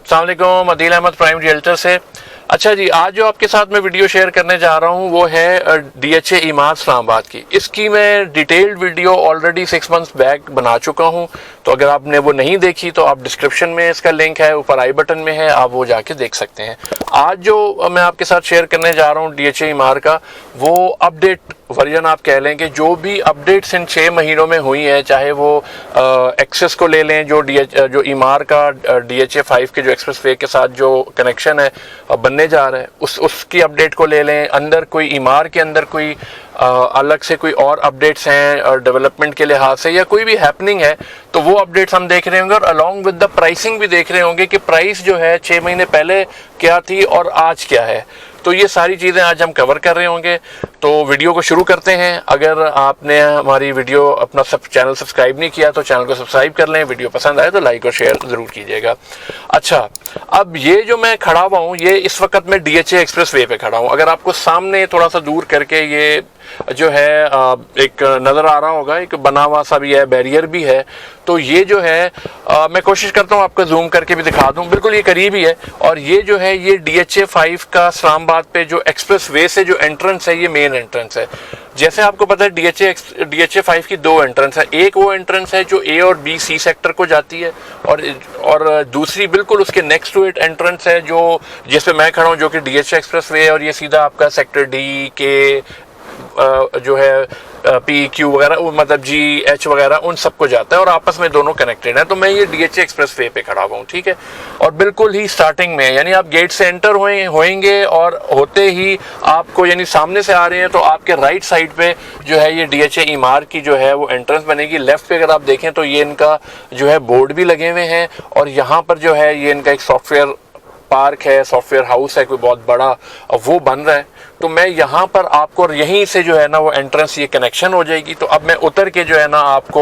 अस्सलाम वालेकुम, Adeel Ahmad prime realtor से। अच्छा जी, आज जो आपके साथ मैं वीडियो शेयर करने जा रहा हूँ वो है DHA इमारत इस्लामाबाद की। इसकी मैं detailed video already 6 months back बना चुका हूँ, तो अगर आपने वो नहीं देखी तो आप डिस्क्रिप्शन में इसका लिंक है, ऊपर आई बटन में है, आप वो जाके देख सकते हैं। आज जो मैं आपके साथ शेयर करने जा रहा हूँ DHA इमारत का, वो अपडेट वर्जन आप कह लें कि जो भी अपडेट्स इन 6 महीनों में हुई हैं, चाहे वो एक्सेस को ले लें, जो इमार का DHA 5 के जो एक्सप्रेस वे के साथ जो कनेक्शन है बनने जा रहा है, उसकी अपडेट को ले लें, अंदर कोई इमार के अंदर कोई अलग से कोई और अपडेट्स हैं डेवलपमेंट के लिहाज से, या कोई भी हैपनिंग है, तो वो अपडेट्स हम देख रहे होंगे। और अलॉन्ग विद द प्राइसिंग भी देख रहे होंगे कि प्राइस जो है 6 महीने पहले क्या थी और आज क्या है। तो ये सारी चीज़ें आज हम कवर कर रहे होंगे। तो वीडियो को शुरू करते हैं। अगर आपने हमारी वीडियो अपना चैनल सब्सक्राइब नहीं किया तो चैनल को सब्सक्राइब कर लें। वीडियो पसंद आए तो लाइक और शेयर ज़रूर कीजिएगा। अच्छा, अब ये जो मैं खड़ा हुआ हूँ, ये इस वक्त मैं DHA एक्सप्रेस वे पे खड़ा हूँ। अगर आपको सामने थोड़ा सा दूर करके ये जो है एक नज़र आ रहा होगा, एक बना हुआ सा भी है, बैरियर भी है। तो ये जो है मैं कोशिश करता हूँ आपको जूम करके भी दिखा दूँ, बिल्कुल ये करीब ही है। और ये जो है ये DHA 5 का इस्लामाबाद पे जो एक्सप्रेस वे से जो एंट्रेंस है, ये मेन एंट्रेंस है। जैसे आपको पता है DHA 5 की 2 एंट्रेंस है। एक वो एंट्रेंस है जो A और B C सेक्टर को जाती है, और दूसरी बिल्कुल उसके नेक्स्ट टू इट एंट्रेंस है जो जिसपे मैं खड़ा हूँ, जो कि DHA एक्सप्रेस वे है। और ये सीधा आपका सेक्टर D के जो है PQ वगैरह, मतलब GH वगैरह, उन सबको जाता है और आपस में दोनों कनेक्टेड हैं। तो मैं ये DHA एक्सप्रेस वे पे खड़ा हुआ हूँ, ठीक है। और बिल्कुल ही स्टार्टिंग में, यानी आप गेट से एंटर होएंगे और होते ही आपको, यानी सामने से आ रहे हैं तो आपके राइट साइड पे जो है ये DHA इमार की जो है वो एंट्रेंस बनेगी। लेफ्ट पे अगर आप देखें तो ये इनका जो है बोर्ड भी लगे हुए हैं, और यहाँ पर जो है ये इनका एक सॉफ्टवेयर पार्क है, सॉफ्टवेयर हाउस है कोई बहुत बड़ा, वो बन रहा है। तो मैं यहाँ पर आपको यहीं से जो है ना वो एंट्रेंस, ये कनेक्शन हो जाएगी। तो अब मैं उतर के जो है ना आपको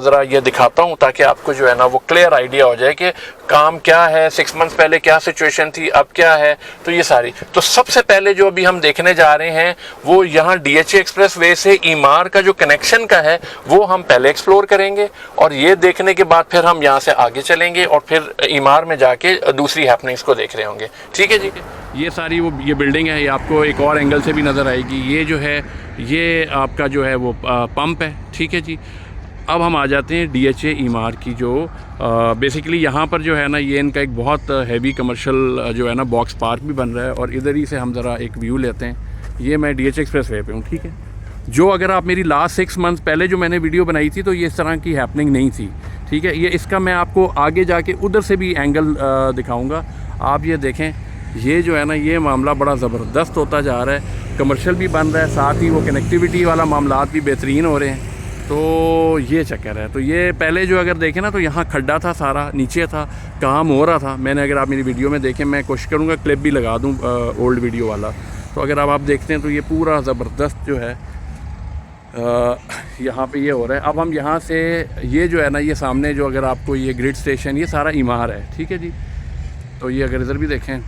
ज़रा ये दिखाता हूँ, ताकि आपको जो है ना वो क्लियर आइडिया हो जाए कि काम क्या है, 6 मंथ्स पहले क्या सिचुएशन थी, अब क्या है। तो ये सारी, तो सबसे पहले जो अभी हम देखने जा रहे हैं वो यहाँ DHA एक्सप्रेस वे से इमार का जो कनेक्शन का है वो हम पहले एक्सप्लोर करेंगे, और ये देखने के बाद फिर हम यहाँ से आगे चलेंगे और फिर इमार में जाके दूसरी हैपनिंग्स को देख रहे होंगे। ठीक है जी। ये सारी ये बिल्डिंग है, ये आपको एक और एंगल से भी नज़र आएगी। ये जो है ये आपका जो है वो पंप है, ठीक है जी। अब हम आ जाते हैं DHA इमार की जो बेसिकली यहाँ पर जो है ना ये इनका एक बहुत हैवी कमर्शियल जो है ना बॉक्स पार्क भी बन रहा है। और इधर ही से हम ज़रा एक व्यू लेते हैं। ये मैं DHA एक्सप्रेस वे पे हूँ, ठीक है। जो अगर आप मेरी लास्ट 6 मंथ्स पहले जो मैंने वीडियो बनाई थी तो ये इस तरह की हैपनिंग नहीं थी, ठीक है। ये इसका मैं आपको आगे जाके उधर से भी एंगल दिखाऊँगा। आप ये देखें, ये जो है ना ये मामला बड़ा ज़बरदस्त होता जा रहा है, कमर्शियल भी बन रहा है, साथ ही वो कनेक्टिविटी वाला मामलात भी बेहतरीन हो रहे हैं। तो ये चक्कर है। तो ये पहले जो अगर देखें ना तो यहाँ खड्डा था, सारा नीचे था, काम हो रहा था। मैंने, अगर आप मेरी वीडियो में देखें, मैं कोशिश करूँगा क्लिप भी लगा दूँ ओल्ड वीडियो वाला। तो अगर आप देखते हैं तो ये पूरा ज़बरदस्त जो है यहाँ पे ये हो रहा है। अब हम यहाँ से ये जो है ना ये सामने जो, अगर आपको ये ग्रिड स्टेशन, ये सारा इमार है, ठीक है जी। तो ये अगर इधर भी देखें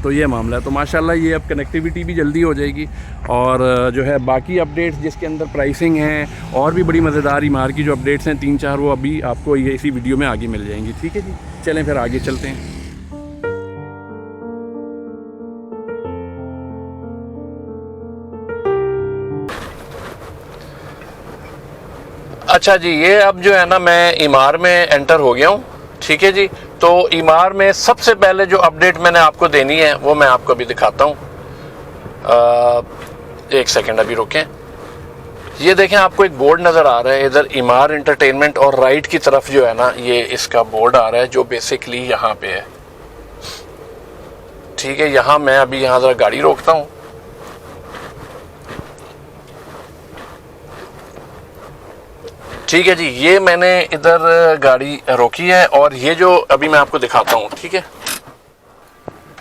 तो ये मामला है। तो माशाल्लाह ये अब कनेक्टिविटी भी जल्दी हो जाएगी, और जो है बाकी अपडेट्स जिसके अंदर प्राइसिंग हैं और भी बड़ी मज़ेदार इमार की जो अपडेट्स हैं 3-4, वो अभी आपको ये इसी वीडियो में आगे मिल जाएंगी, ठीक है जी। चलें फिर आगे चलते हैं। अच्छा जी, ये अब जो है ना मैं इमार में एंटर हो गया हूँ, ठीक है जी। तो इमार में सबसे पहले जो अपडेट मैंने आपको देनी है वो मैं आपको अभी दिखाता हूँ। एक सेकंड अभी रुकें। ये देखें, आपको एक बोर्ड नज़र आ रहा है इधर, इमार एंटरटेनमेंट, और राइट की तरफ जो है ना ये इसका बोर्ड आ रहा है जो बेसिकली यहाँ पे है, ठीक है। यहाँ मैं अभी यहाँ ज़रा गाड़ी रोकता हूँ। ठीक है जी, ये मैंने इधर गाड़ी रोकी है, और ये जो अभी मैं आपको दिखाता हूँ, ठीक है।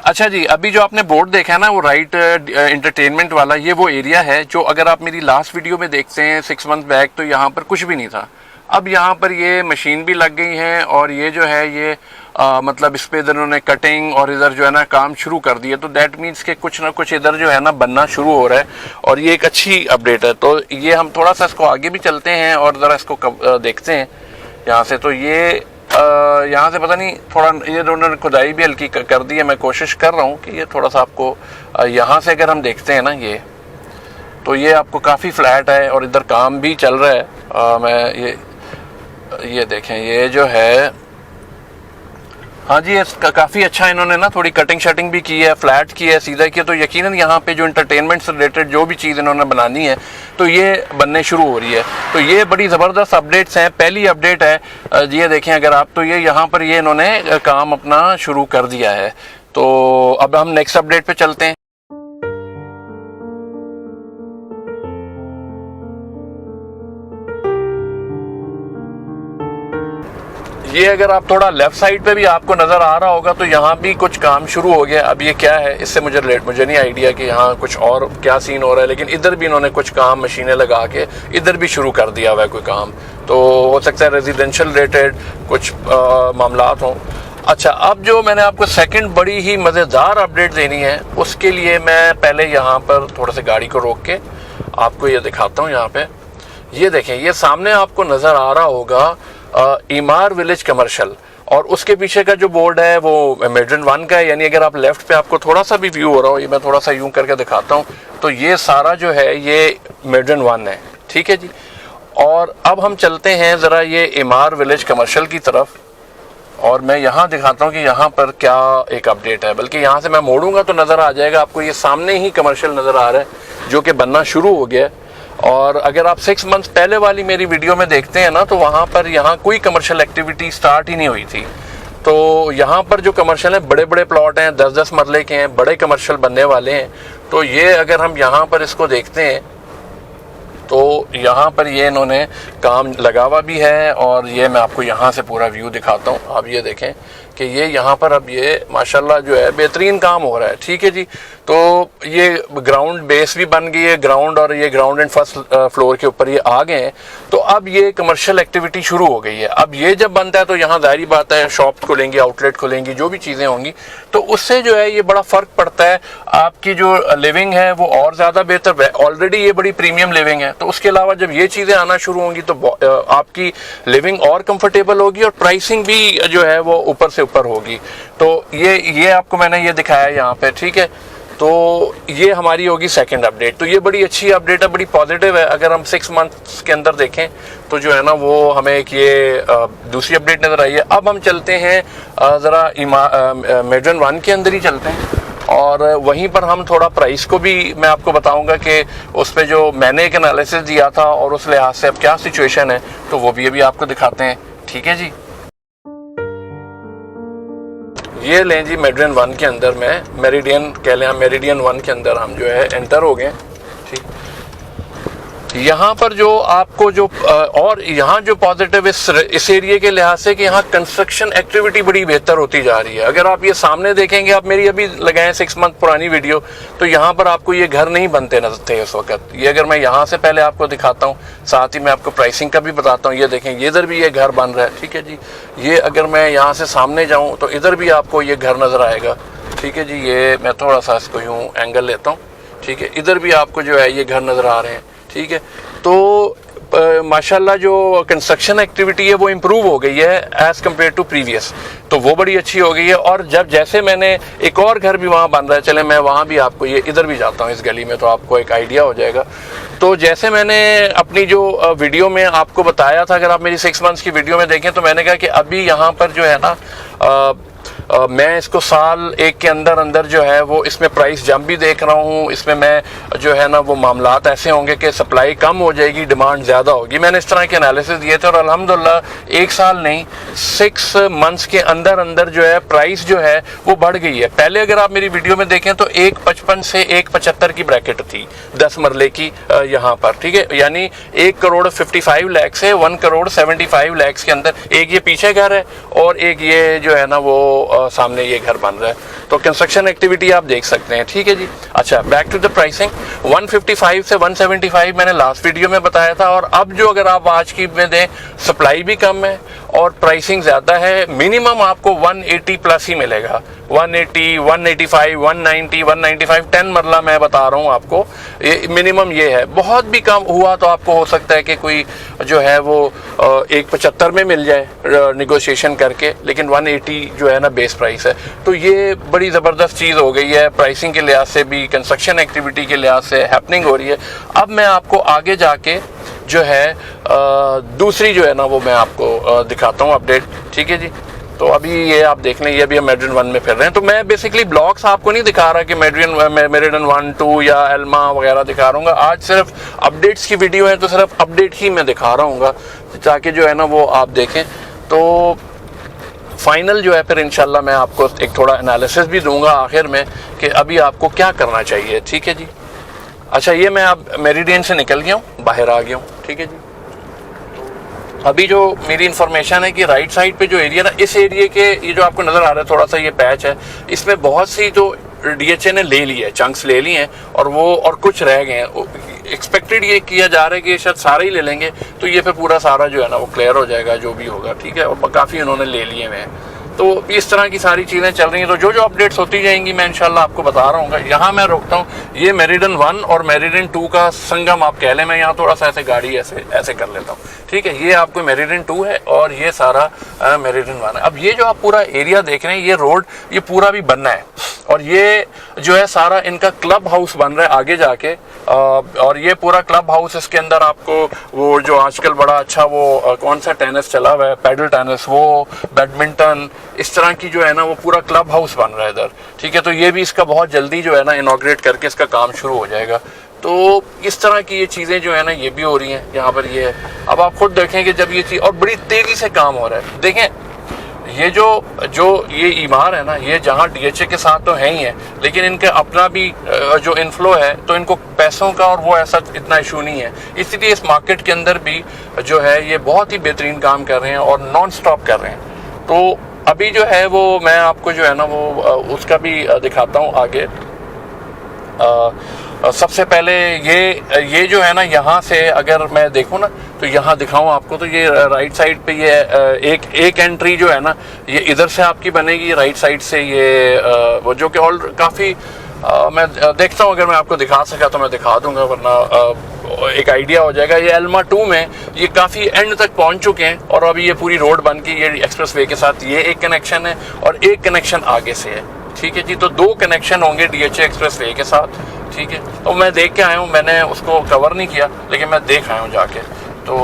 अच्छा जी, अभी जो आपने बोर्ड देखा है ना वो राइट एंटरटेनमेंट वाला, ये वो एरिया है जो अगर आप मेरी लास्ट वीडियो में देखते हैं 6 मंथ बैक, तो यहाँ पर कुछ भी नहीं था। अब यहाँ पर ये मशीन भी लग गई है, और ये जो है ये मतलब इस पे इधर उन्होंने कटिंग और इधर जो है ना काम शुरू कर दिया। तो दैट मीन्स के कुछ ना कुछ इधर जो है ना बनना शुरू हो रहा है, और ये एक अच्छी अपडेट है। तो ये हम थोड़ा सा इसको आगे भी चलते हैं और ज़रा इसको देखते हैं यहाँ से। तो ये यहाँ से पता नहीं थोड़ा ये उन्होंने खुदाई भी हल्की कर दी है। मैं कोशिश कर रहा हूँ कि ये थोड़ा सा आपको यहाँ से अगर हम देखते हैं ना ये, तो ये आपको काफ़ी फ्लैट है और इधर काम भी चल रहा है। मैं ये देखें, ये जो है, हाँ जी, काफ़ी अच्छा इन्होंने ना थोड़ी कटिंग शटिंग भी की है, फ्लैट की है, सीधा किया। तो यकीनन यहाँ पे जो इंटरटेनमेंट से रिलेटेड जो भी चीज़ इन्होंने बनानी है तो ये बनने शुरू हो रही है। तो ये बड़ी ज़बरदस्त अपडेट्स हैं। पहली अपडेट है ये देखें अगर आप, तो ये यहाँ पर ये इन्होंने काम अपना शुरू कर दिया है। तो अब हम नेक्स्ट अपडेट पे चलते हैं। ये अगर आप थोड़ा लेफ्ट साइड पे भी आपको नज़र आ रहा होगा तो यहाँ भी कुछ काम शुरू हो गया। अब ये क्या है इससे मुझे नहीं आइडिया कि यहाँ कुछ और क्या सीन हो रहा है, लेकिन इधर भी इन्होंने कुछ काम मशीनें लगा के इधर भी शुरू कर दिया हुआ है कोई काम। तो हो सकता है रेजिडेंशियल रिलेटेड कुछ मामलात हों। अच्छा, अब जो मैंने आपको सेकंड बड़ी ही मज़ेदार अपडेट देनी है, उसके लिए मैं पहले यहाँ पर थोड़ा सा गाड़ी को रोक के आपको ये दिखाता हूँ। यहाँ पे ये देखें, ये सामने आपको नज़र आ रहा होगा ईमार विलेज कमर्शियल, और उसके पीछे का जो बोर्ड है वो मेड्रन 1 का है। यानी अगर आप लेफ्ट पे आपको थोड़ा सा भी व्यू हो रहा हो, ये मैं थोड़ा सा यूं करके दिखाता हूँ, तो ये सारा जो है ये मेड्रन 1 है, ठीक है जी। और अब हम चलते हैं ज़रा ये ईमार विलेज कमर्शियल की तरफ, और मैं यहाँ दिखाता हूँ कि यहाँ पर क्या एक अपडेट है। बल्कि यहाँ से मैं मोड़ूंगा तो नज़र आ जाएगा आपको, ये सामने ही कमर्शियल नज़र आ रहा है जो कि बनना शुरू हो गया है। और अगर आप 6 मंथ्स पहले वाली मेरी वीडियो में देखते हैं ना, तो वहाँ पर यहाँ कोई कमर्शियल एक्टिविटी स्टार्ट ही नहीं हुई थी। तो यहाँ पर जो कमर्शियल है, बड़े बड़े प्लॉट हैं, 10-10 मरले के हैं, बड़े कमर्शियल बनने वाले हैं। तो ये अगर हम यहाँ पर इसको देखते हैं तो यहाँ पर ये इन्होंने काम लगा हुआ भी है, और ये मैं आपको यहाँ से पूरा व्यू दिखाता हूँ। आप ये देखें कि ये यहाँ पर अब ये माशाल्लाह जो है बेहतरीन काम हो रहा है, ठीक है जी। तो ये ग्राउंड बेस भी बन गई है, ग्राउंड, और ये ग्राउंड एंड फर्स्ट फ्लोर के ऊपर ये आ गए हैं। तो अब ये कमर्शियल एक्टिविटी शुरू हो गई है। अब ये जब बनता है तो यहाँ जाहिर बात है शॉप खुलेंगी, आउटलेट खुलेंगी, जो भी चीज़ें होंगी, तो उससे जो है ये बड़ा फ़र्क पड़ता है। आपकी जो लिविंग है वो और ज़्यादा बेहतर है, ऑलरेडी ये बड़ी प्रीमियम लिविंग है। तो उसके अलावा जब ये चीज़ें आना शुरू होंगी तो आपकी लिविंग और कंफर्टेबल होगी, और प्राइसिंग भी जो है वो ऊपर से ऊपर होगी। तो ये आपको मैंने ये दिखाया यहाँ पे, ठीक है। तो ये हमारी होगी सेकंड अपडेट। तो ये बड़ी अच्छी अपडेट है, बड़ी पॉजिटिव है। अगर हम 6 मंथ्स के अंदर देखें तो जो है ना वो हमें एक ये दूसरी अपडेट नज़र आई है। अब हम चलते हैं ज़रा मेड्रन 1 के अंदर ही चलते हैं, और वहीं पर हम थोड़ा प्राइस को भी मैं आपको बताऊंगा कि उस पर जो मैंने एक एनालिसिस दिया था और उस लिहाज से अब क्या सिचुएशन है, तो वो भी अभी आपको दिखाते हैं, ठीक है जी। ये लें जी, मेड्रन 1 के अंदर में मेरिडियन कह लें, मेरिडियन 1 के अंदर हम जो है एंटर हो गए, ठीक। यहाँ पर जो आपको जो और यहाँ जो पॉजिटिव इस एरिया के लिहाज से कि यहाँ कंस्ट्रक्शन एक्टिविटी बड़ी बेहतर होती जा रही है। अगर आप ये सामने देखेंगे, आप मेरी अभी लगाएं 6 मंथ पुरानी वीडियो, तो यहाँ पर आपको ये घर नहीं बनते नजर थे उस वक्त। ये अगर मैं यहाँ से पहले आपको दिखाता हूँ, साथ ही मैं आपको प्राइसिंग का भी बताता हूँ। ये देखें, ये इधर भी ये घर बन रहा है, ठीक है जी। ये अगर मैं यहाँ से सामने जाऊँ तो इधर भी आपको ये घर नज़र आएगा, ठीक है जी। ये मैं थोड़ा सा इसको यूँ एंगल लेता हूँ, ठीक है। इधर भी आपको जो है ये घर नज़र आ रहे हैं, ठीक है। तो माशाल्लाह जो कंस्ट्रक्शन एक्टिविटी है वो इम्प्रूव हो गई है एज़ कम्पेयर टू प्रीवियस, तो वो बड़ी अच्छी हो गई है। और जब जैसे मैंने एक और घर भी वहाँ बन रहा है, चले मैं वहाँ भी आपको ये इधर भी जाता हूँ इस गली में, तो आपको एक आइडिया हो जाएगा। तो जैसे मैंने अपनी जो वीडियो में आपको बताया था, अगर आप मेरी 6 मंथ्स की वीडियो में देखें, तो मैंने कहा कि अभी यहाँ पर जो है ना मैं इसको साल 1 के अंदर अंदर जो है वो इसमें प्राइस जंप भी देख रहा हूँ। इसमें मैं जो है ना वो मामलात ऐसे होंगे कि सप्लाई कम हो जाएगी, डिमांड ज़्यादा होगी। मैंने इस तरह के एनालिसिस दिए थे, और अल्हम्दुलिल्लाह 1 साल नहीं 6 मंथ्स के अंदर अंदर जो है प्राइस जो है वो बढ़ गई है। पहले अगर आप मेरी वीडियो में देखें तो 1.55 से 1.75 की ब्रैकेट थी 10 मरले की यहाँ पर, ठीक है। यानी 1.55 करोड़ से 1.75 करोड़ के अंदर एक ये पीछे घर है और एक ये जो है ना वो सामने ये घर बन रहा है। तो कंस्ट्रक्शन एक्टिविटी आप देख सकते हैं, ठीक है जी। अच्छा, बैक टू द प्राइसिंग। 155 से 175 मैंने लास्ट वीडियो में बताया था, और अब जो अगर आप आज की में दें, सप्लाई भी कम है और प्राइसिंग ज़्यादा है। मिनिमम आपको 180 प्लस ही मिलेगा, 180, 185, 190, 195, 10 मरला मैं बता रहा हूँ आपको, ये मिनिमम ये है। बहुत भी कम हुआ तो आपको हो सकता है कि कोई जो है वो 175 में मिल जाए निगोशिएशन करके, लेकिन 180 जो है ना बेस प्राइस है। तो ये बड़ी ज़बरदस्त चीज़ हो गई है, प्राइसिंग के लिहाज से भी, कंस्ट्रक्शन एक्टिविटी के लिहाज से हैपनिंग हो रही है। अब मैं आपको आगे जाके जो है दूसरी जो है ना वो मैं आपको दिखाता हूँ अपडेट, ठीक है जी। तो अभी ये आप देख लें, ये अभी हम मेरिडियन 1 में फिर रहे हैं। तो मैं बेसिकली ब्लॉक्स आपको नहीं दिखा रहा कि मेरिडियन 1, 2 या एल्मा वगैरह दिखा रहा हूँ। आज सिर्फ अपडेट्स की वीडियो है, तो सिर्फ अपडेट ही मैं दिखा रहा हूँ ताकि जो है ना वो आप देखें। तो फाइनल जो है फिर इंशाल्लाह मैं आपको एक थोड़ा एनालिसिस भी दूंगा आखिर में कि अभी आपको क्या करना चाहिए, ठीक है जी। अच्छा, ये मैं अब मेरिडियन से निकल गया हूँ, बाहर आ गया हूँ, ठीक है जी। अभी जो मेरी इन्फॉर्मेशन है कि राइट साइड पे जो एरिया ना, इस एरिया के ये जो आपको नज़र आ रहा है थोड़ा सा ये पैच है, इसमें बहुत सी जो DHA ने ले ली है, चंक्स ले ली हैं, और कुछ रह गए हैं। एक्सपेक्टेड ये किया जा रहा है कि शायद सारे ही ले लेंगे, तो ये फिर पूरा सारा जो है ना वो क्लियर हो जाएगा जो भी होगा, ठीक है। और काफ़ी उन्होंने ले लिए हुए हैं। तो इस तरह की सारी चीज़ें चल रही हैं। तो जो अपडेट्स होती जाएंगी मैं इंशाल्लाह आपको बता रहा हूँ। यहाँ मैं रोकता हूँ, ये मेरिडियन 1 और मेरिडियन 2 का संगम आप कह लें। मैं यहाँ थोड़ा सा ऐसे गाड़ी ऐसे कर लेता हूँ, ठीक है। ये आपको मेरिडियन 2 है और ये सारा मेरिडियन 1 है। अब ये जो आप पूरा एरिया देख रहे हैं, ये रोड ये पूरा भी बनना है, और ये जो है सारा इनका क्लब हाउस बन रहा है आगे जाके। और ये पूरा क्लब हाउस, इसके अंदर आपको वो जो आजकल बड़ा अच्छा वो कौन सा टेनिस चला हुआ है, पैडल टेनिस, वो बैडमिंटन, इस तरह की जो है ना वो पूरा क्लब हाउस बन रहा है इधर, ठीक है। तो ये भी इसका बहुत जल्दी जो है ना इनॉग्रेट करके इसका काम शुरू हो जाएगा। तो इस तरह की ये चीज़ें जो है ना ये भी हो रही हैं यहाँ पर। ये अब आप खुद देखें कि जब ये चीज़, और बड़ी तेज़ी से काम हो रहा है। देखें ये जो ये इमार है ना, ये जहाँ DHA के साथ तो है ही है, लेकिन इनके अपना भी जो इनफ्लो है, तो इनको पैसों का और वो ऐसा इतना इशू नहीं है। इसलिए इस मार्केट के अंदर भी जो है ये बहुत ही बेहतरीन काम कर रहे हैं और नॉन स्टॉप कर रहे हैं। तो अभी जो है वो मैं आपको जो है ना वो उसका भी दिखाता हूँ आगे। सबसे पहले ये जो है ना, यहाँ से अगर मैं देखूँ ना, तो यहाँ दिखाऊँ आपको, तो ये राइट साइड पे ये एक एंट्री जो है ना ये इधर से आपकी बनेगी राइट साइड से। ये वो जो कि ऑल काफ़ी मैं देखता हूँ, अगर मैं आपको दिखा सका तो मैं दिखा दूंगा, वरना एक आइडिया हो जाएगा। ये एल्मा 2 में ये काफ़ी एंड तक पहुँच चुके हैं, और अभी ये पूरी रोड बन के ये एक्सप्रेस वे के साथ ये एक कनेक्शन है और एक कनेक्शन आगे से है, ठीक है जी। तो 2 कनेक्शन होंगे DHA एक्सप्रेस वे के साथ, ठीक है। तो मैं देख के आया हूँ, मैंने उसको कवर नहीं किया, लेकिन मैं देख आया हूँ जाके। तो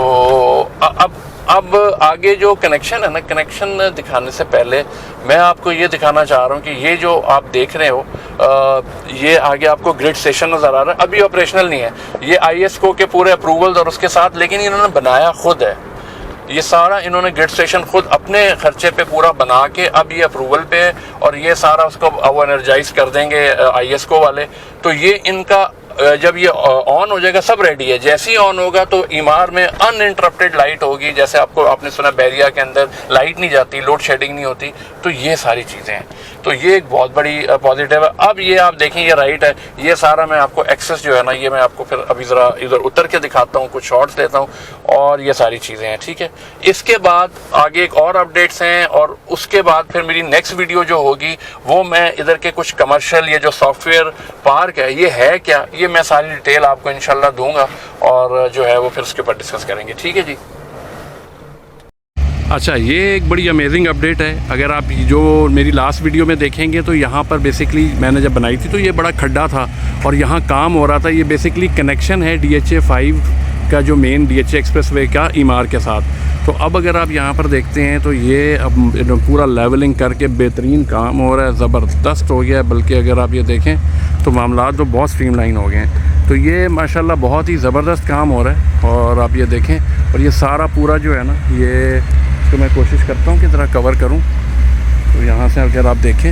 अब आगे जो कनेक्शन है ना, कनेक्शन दिखाने से पहले मैं आपको ये दिखाना चाह रहा हूँ कि ये जो आप देख रहे हो, ये आगे आपको ग्रिड स्टेशन नज़र आ रहा है। अभी ऑपरेशनल नहीं है, ये ISO के पूरे अप्रूवल और उसके साथ, लेकिन इन्होंने बनाया खुद है। ये सारा इन्होंने ग्रिड स्टेशन खुद अपने खर्चे पे पूरा बना के अब ये अप्रूवल पे, और ये सारा उसको वो एनर्जाइज कर देंगे ISO वाले। तो ये इनका जब ये ऑन हो जाएगा, सब रेडी है। जैसे ही ऑन होगा तो इमार में अनइंटरप्टेड लाइट होगी, जैसे आपने सुना बैरिया के अंदर लाइट नहीं जाती, लोड शेडिंग नहीं होती। तो ये सारी चीज़ें हैं, तो ये एक बहुत बड़ी पॉजिटिव है। अब ये आप देखें, ये राइट है, ये सारा मैं आपको एक्सेस जो है ना, ये मैं आपको फिर अभी ज़रा इधर उतर के दिखाता हूँ, कुछ शॉर्ट्स लेता हूँ, और ये सारी चीज़ें हैं, ठीक है। इसके बाद आगे एक और अपडेट्स हैं, और उसके बाद फिर मेरी नेक्स्ट वीडियो जो होगी वो मैं इधर के कुछ कमर्शियल, ये जो सॉफ्टवेयर पार्क है ये है क्या, ये मैं सारी डिटेल आपको इंशाल्लाह दूंगा, और जो है वो फिर उसके ऊपर डिस्कस करेंगे, ठीक है जी। अच्छा, ये एक बड़ी अमेजिंग अपडेट है। अगर आप जो मेरी लास्ट वीडियो में देखेंगे तो यहाँ पर बेसिकली मैंने जब बनाई थी तो ये बड़ा खड्डा था और यहाँ काम हो रहा था। ये बेसिकली कनेक्शन है DHA 5 का, जो मेन DHA एक्सप्रेस वे का इमार के साथ। तो अब अगर आप यहाँ पर देखते हैं तो ये अब पूरा लेवलिंग करके बेहतरीन काम हो रहा है, ज़बरदस्त हो गया है। बल्कि अगर आप ये देखें तो मामला तो बहुत स्ट्रीमलाइन हो गए हैं। तो ये माशाल्लाह बहुत ही ज़बरदस्त काम हो रहा है। और आप ये देखें, और ये सारा पूरा जो है ना, ये तो मैं कोशिश करता हूँ कि ज़रा कवर करूँ। तो यहाँ से अगर आप देखें,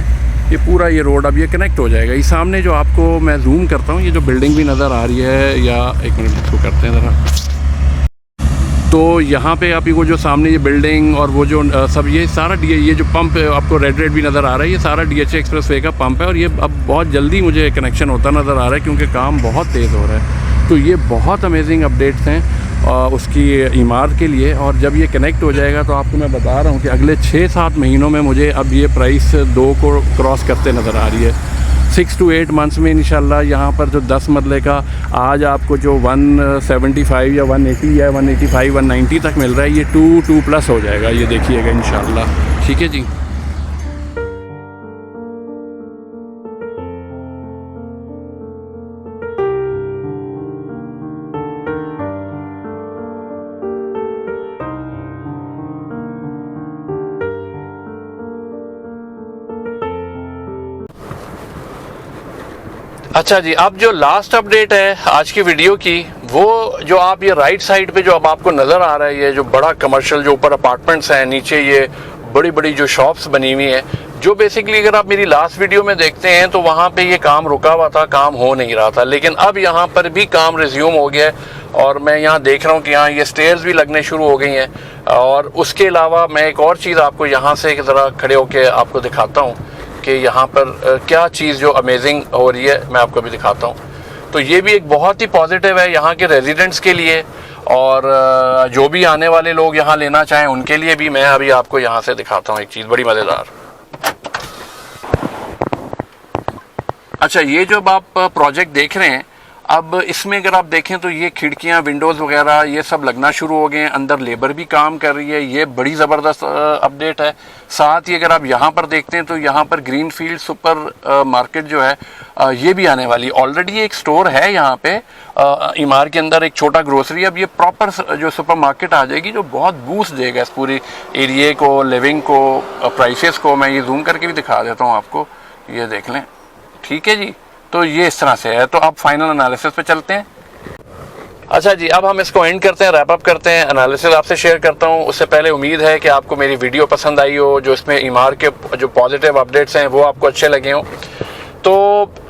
ये पूरा ये रोड अब ये कनेक्ट हो जाएगा। ये सामने जो आपको मैं जूम करता हूँ, ये जो बिल्डिंग भी नज़र आ रही है, या एक मिनट इसको करते हैं ज़रा। तो यहाँ पे आप वो जो सामने ये बिल्डिंग और वो जो सब ये सारा ये जो पंप आपको रेड भी नज़र आ रहा है, ये सारा DHA एक्सप्रेस वे का पंप है। और ये अब बहुत जल्दी मुझे कनेक्शन होता नज़र आ रहा है, क्योंकि काम बहुत तेज़ हो रहा है। तो ये बहुत अमेजिंग अपडेट्स हैं। उसकी इमारत के लिए। और जब ये कनेक्ट हो जाएगा तो आपको मैं बता रहा हूँ कि अगले 6-7 महीनों में मुझे अब ये प्राइस 2 को क्रॉस करते नज़र आ रही है। 6 to 8 मंथ्स में इंशाल्लाह यहाँ पर जो 10 मरले का आज आपको जो 175 या 180 या 185 190 तक मिल रहा है, ये 2+ हो जाएगा, ये देखिएगा इंशाल्लाह। ठीक है जी। अच्छा जी, अब जो लास्ट अपडेट है आज की वीडियो की, वो जो आप ये राइट साइड पे जो अब आपको नज़र आ रहा है, ये जो बड़ा कमर्शियल जो ऊपर अपार्टमेंट्स हैं, नीचे ये बड़ी बड़ी जो शॉप्स बनी हुई हैं, जो बेसिकली अगर आप मेरी लास्ट वीडियो में देखते हैं तो वहाँ पे ये काम रुका हुआ था, काम हो नहीं रहा था, लेकिन अब यहाँ पर भी काम रिज्यूम हो गया है। और मैं यहाँ देख रहा हूँ कि यहाँ ये स्टेयर्स भी लगने शुरू हो गई हैं। और उसके अलावा मैं एक और चीज़ आपको यहाँ से एक ज़रा खड़े होकर आपको दिखाता हूँ कि यहाँ पर क्या चीज़ जो अमेजिंग हो रही है, मैं आपको भी दिखाता हूँ। तो ये भी एक बहुत ही पॉजिटिव है यहाँ के रेजिडेंट्स के लिए, और जो भी आने वाले लोग यहाँ लेना चाहें उनके लिए भी। मैं अभी आपको यहाँ से दिखाता हूँ एक चीज़ बड़ी मज़ेदार। अच्छा, ये जो अब आप प्रोजेक्ट देख रहे हैं, अब इसमें अगर आप देखें तो ये खिड़कियां, विंडोज़ वगैरह ये सब लगना शुरू हो गए हैं, अंदर लेबर भी काम कर रही है। ये बड़ी ज़बरदस्त अपडेट है। साथ ही अगर आप यहाँ पर देखते हैं तो यहाँ पर ग्रीनफील्ड सुपर मार्केट जो है ये भी आने वाली। ऑलरेडी एक स्टोर है यहाँ पे इमारत के अंदर, एक छोटा ग्रोसरी। अब ये प्रॉपर जो सुपर मार्केट आ जाएगी जो बहुत बूस्ट देगा इस पूरी एरिए को, लिविंग को, प्राइसेस को। मैं ये जूम करके भी दिखा देता हूँ आपको, ये देख लें। ठीक है जी, तो ये इस तरह से है। तो अब फाइनल एनालिसिस पे चलते हैं। अच्छा जी, अब हम इसको एंड करते हैं, रैप अप करते हैं। एनालिसिस आपसे शेयर करता हूँ। उससे पहले उम्मीद है कि आपको मेरी वीडियो पसंद आई हो, जो इसमें इमारत के जो पॉजिटिव अपडेट्स हैं वो आपको अच्छे लगे हों। तो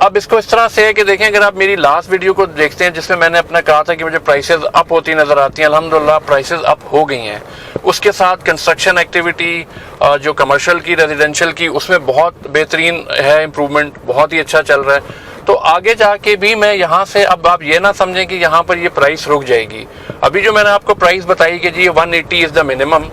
अब इसको इस तरह से है कि देखें, अगर आप मेरी लास्ट वीडियो को देखते हैं जिसमें मैंने अपना कहा था कि मुझे प्राइसेस अप होती नज़र आती हैं, अल्हम्दुलिल्लाह प्राइसेस अप हो गई हैं। उसके साथ कंस्ट्रक्शन एक्टिविटी जो कमर्शियल की, रेजिडेंशियल की, उसमें बहुत बेहतरीन है, इम्प्रूवमेंट बहुत ही अच्छा चल रहा है। तो आगे जाके भी मैं यहाँ से, अब आप ये ना समझें कि यहाँ पर ये प्राइस रुक जाएगी। अभी जो मैंने आपको प्राइस बताई कि जी ये 180 इज़ द मिनिमम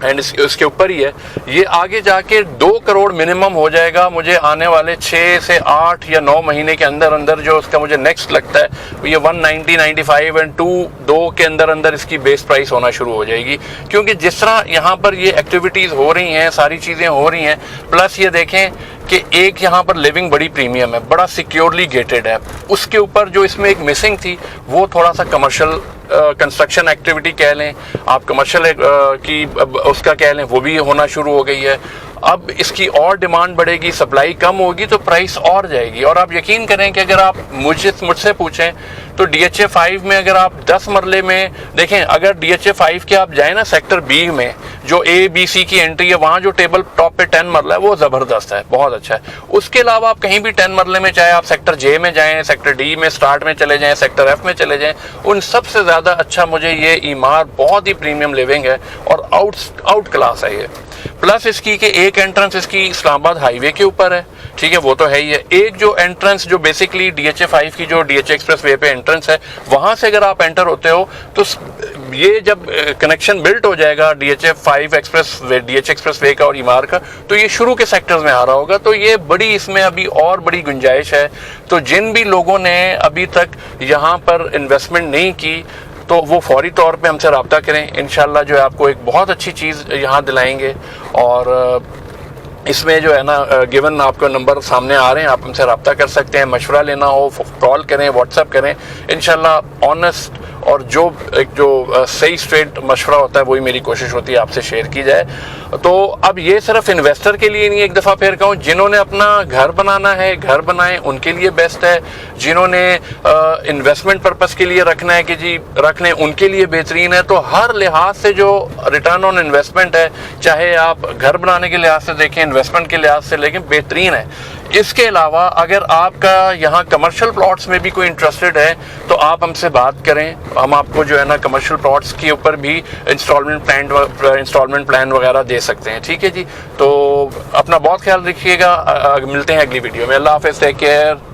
एंड इसके ऊपर ही है, ये आगे जाके 2 करोड़ मिनिमम हो जाएगा मुझे आने वाले 6 से 8 या 9 महीने के अंदर अंदर। जो उसका मुझे नेक्स्ट लगता है ये 190, 95 एंड 2 के अंदर अंदर इसकी बेस प्राइस होना शुरू हो जाएगी। क्योंकि जिस तरह यहाँ पर ये एक्टिविटीज़ हो रही हैं, सारी चीज़ें हो रही हैं, प्लस ये देखें कि एक यहाँ पर लिविंग बड़ी प्रीमियम है, बड़ा सिक्योरली गेटेड है। उसके ऊपर जो इसमें एक मिसिंग थी वो थोड़ा सा कमर्शियल कंस्ट्रक्शन एक्टिविटी कह लें आप, कमर्शियल की उसका कह लें, वो भी होना शुरू हो गई है। अब इसकी और डिमांड बढ़ेगी, सप्लाई कम होगी तो प्राइस और जाएगी। और आप यकीन करें कि अगर आप मुझसे पूछें तो DHA 5 में अगर आप 10 मरले में देखें, अगर DHA 5 के आप जाएं ना सेक्टर B में, जो A-B-C की एंट्री है, वहाँ जो टेबल टॉप पे 10 मरला है वो ज़बरदस्त है, बहुत अच्छा है। उसके अलावा आप कहीं भी 10 मरले में, चाहे आप सेक्टर J में जाएँ, सेक्टर D में स्टार्ट में चले जाएँ, सेक्टर F में चले जाएँ, उन सबसे ज़्यादा अच्छा मुझे ये इमारत बहुत ही प्रीमियम लिविंग है और आउट क्लास है ये। प्लस इसकी कि एक एंट्रेंस इसकी इस्लामाबाद हाईवे के ऊपर है, ठीक है, वो तो है ही है। एक जो एंट्रेंस जो बेसिकली DHA 5 की जो DHA एक्सप्रेस वे पे एंट्रेंस है, वहाँ से अगर आप एंटर होते हो तो ये जब कनेक्शन बिल्ट हो जाएगा DHA 5 express way, DHA express way का और इमारत का, तो ये शुरू के सेक्टर्स में आ रहा होगा। तो ये बड़ी, इसमें अभी और बड़ी गुंजाइश है। तो जिन भी लोगों ने अभी तक यहाँ पर इन्वेस्टमेंट नहीं की तो वो फौरी तौर पे हमसे रब्ता करें। इंशाल्लाह जो है आपको एक बहुत अच्छी चीज़ यहाँ दिलाएंगे। और इसमें जो है ना, गिवन आपको नंबर सामने आ रहे हैं, आप हमसे रब्ता कर सकते हैं। मशवरा लेना हो कॉल करें, व्हाट्सएप करें। इंशाल्लाह ऑनेस्ट और जो सही स्ट्रेट मशवरा होता है वही मेरी कोशिश होती है आपसे शेयर की जाए। तो अब ये सिर्फ इन्वेस्टर के लिए नहीं, एक दफ़ा फिर कहूँ, जिन्होंने अपना घर बनाना है घर बनाएं, उनके लिए बेस्ट है। जिन्होंने इन्वेस्टमेंट पर्पस के लिए रखना है कि जी रख लें, उनके लिए बेहतरीन है। तो हर लिहाज से जो रिटर्न ऑन इन्वेस्टमेंट है, चाहे आप घर बनाने के लिहाज से देखें, इन्वेस्टमेंट के लिहाज से, लेकिन बेहतरीन है। इसके अलावा अगर आपका यहाँ कमर्शियल प्लॉट्स में भी कोई इंटरेस्टेड है तो आप हमसे बात करें, हम आपको जो है ना कमर्शियल प्लॉट्स के ऊपर भी इंस्टॉलमेंट प्लान वगैरह दे सकते हैं। ठीक है जी, तो अपना बहुत ख्याल रखिएगा। मिलते हैं अगली वीडियो में। अल्लाह हाफ़िज़, टेक केयर।